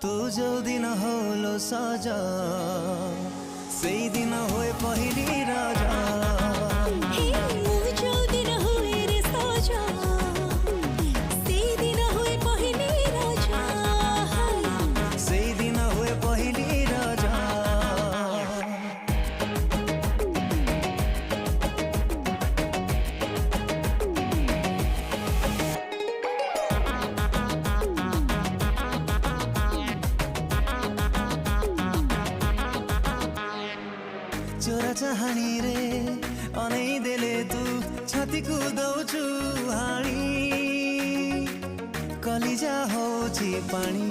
तू जो दिन होलो साजा से दिन होए पहली राजा हे मु जो दिन हुए रे साजा से दिन हुए पहली राजा से दिन होए पहली राजा चोरा चाहानी रे अनै देले तू छाती को दौचु हाणी कलिजा होची पानी